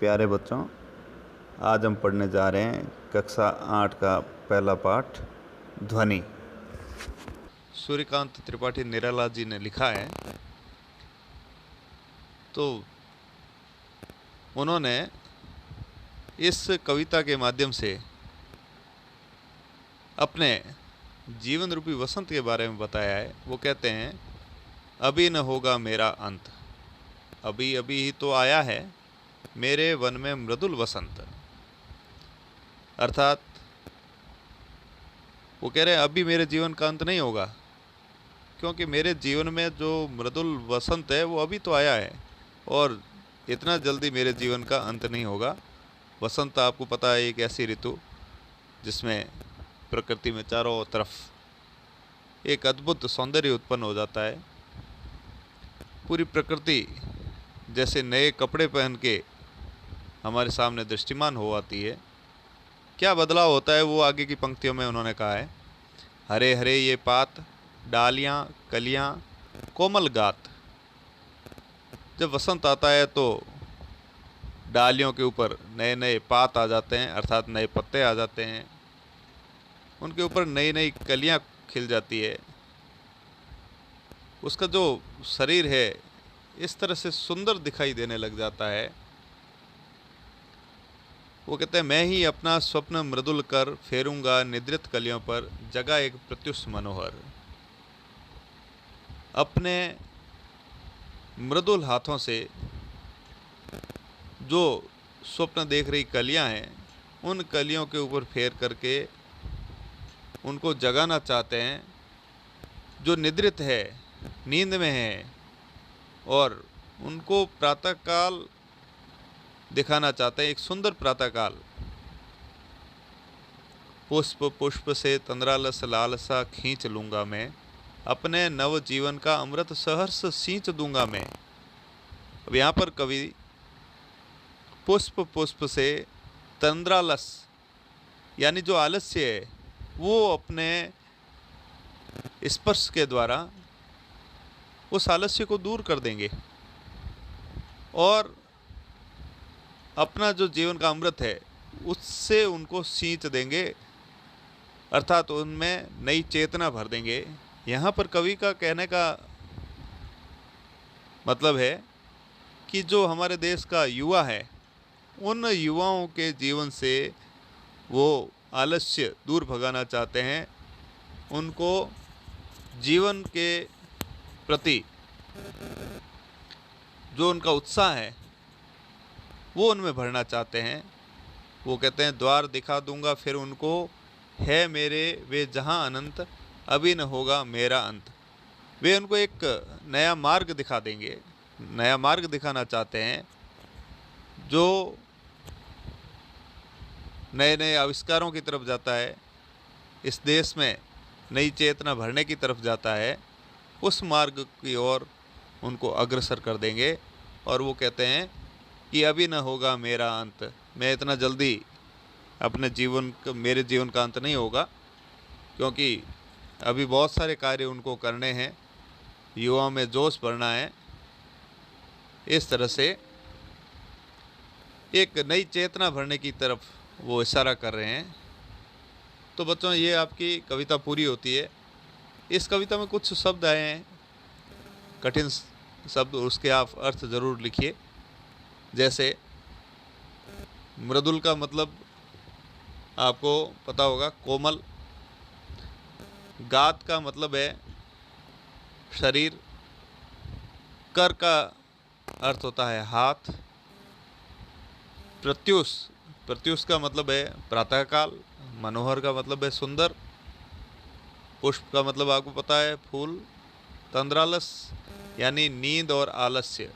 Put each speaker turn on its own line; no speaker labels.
प्यारे बच्चों, आज हम पढ़ने जा रहे हैं कक्षा 8 का पहला पाठ ध्वनि। सूर्यकांत त्रिपाठी निराला जी ने लिखा है। तो उन्होंने इस कविता के माध्यम से अपने जीवन रूपी वसंत के बारे में बताया है। वो कहते हैं, अभी न होगा मेरा अंत, अभी अभी ही तो आया है मेरे वन में मृदुल वसंत। अर्थात वो कह रहे हैं अभी मेरे जीवन का अंत नहीं होगा, क्योंकि मेरे जीवन में जो मृदुल वसंत है वो अभी तो आया है और इतना जल्दी मेरे जीवन का अंत नहीं होगा। वसंत आपको पता है, एक ऐसी ऋतु जिसमें प्रकृति में चारों तरफ एक अद्भुत सौंदर्य उत्पन्न हो जाता है। पूरी प्रकृति जैसे नए कपड़े पहन के हमारे सामने दृष्टिमान हो आती है। क्या बदलाव होता है वो आगे की पंक्तियों में उन्होंने कहा है। हरे हरे ये पात, डालियाँ कलियाँ कोमल गात। जब वसंत आता है तो डालियों के ऊपर नए नए पात आ जाते हैं, अर्थात नए पत्ते आ जाते हैं। उनके ऊपर नई नई कलियाँ खिल जाती है। उसका जो शरीर है इस तरह से सुंदर दिखाई देने लग जाता है। वो कहते हैं, मैं ही अपना स्वप्न मृदुल कर फेरूंगा निद्रित कलियों पर, जगा एक प्रत्युष मनोहर। अपने मृदुल हाथों से जो स्वप्न देख रही कलियां हैं, उन कलियों के ऊपर फेर करके उनको जगाना चाहते हैं। जो निद्रित है, नींद में है, और उनको प्रातःकाल दिखाना चाहते हैं, एक सुंदर प्रातःकाल। पुष्प पुष्प से तंद्रालस लालसा खींच लूंगा मैं, अपने नव जीवन का अमृत सहर्ष सींच दूंगा मैं। अब यहाँ पर कवि पुष्प पुष्प से तंद्रालस यानी जो आलस्य है वो अपने स्पर्श के द्वारा उस आलस्य को दूर कर देंगे और अपना जो जीवन का अमृत है उससे उनको सींच देंगे, अर्थात उनमें नई चेतना भर देंगे। यहाँ पर कवि का कहने का मतलब है कि जो हमारे देश का युवा है, उन युवाओं के जीवन से वो आलस्य दूर भगाना चाहते हैं। उनको जीवन के प्रति जो उनका उत्साह है वो उनमें भरना चाहते हैं। वो कहते हैं, द्वार दिखा दूंगा फिर उनको, है मेरे वे जहां अनंत, अभी न होगा मेरा अंत। वे उनको एक नया मार्ग दिखा देंगे, नया मार्ग दिखाना चाहते हैं जो नए नए आविष्कारों की तरफ जाता है, इस देश में नई चेतना भरने की तरफ जाता है। उस मार्ग की ओर उनको अग्रसर कर देंगे। और वो कहते हैं कि अभी न होगा मेरा अंत, मैं इतना जल्दी अपने मेरे जीवन का अंत नहीं होगा, क्योंकि अभी बहुत सारे कार्य उनको करने हैं, युवाओं में जोश भरना है। इस तरह से एक नई चेतना भरने की तरफ वो इशारा कर रहे हैं। तो बच्चों, ये आपकी कविता पूरी होती है। इस कविता में कुछ शब्द आए हैं कठिन शब्द, उसके आप अर्थ ज़रूर लिखिए। जैसे मृदुल का मतलब आपको पता होगा कोमल, गात का मतलब है शरीर, कर का अर्थ होता है हाथ, प्रत्युष प्रत्युष का मतलब है प्रातःकाल, मनोहर का मतलब है सुंदर, पुष्प का मतलब आपको पता है फूल, तंद्रालस यानी नींद और आलस्य,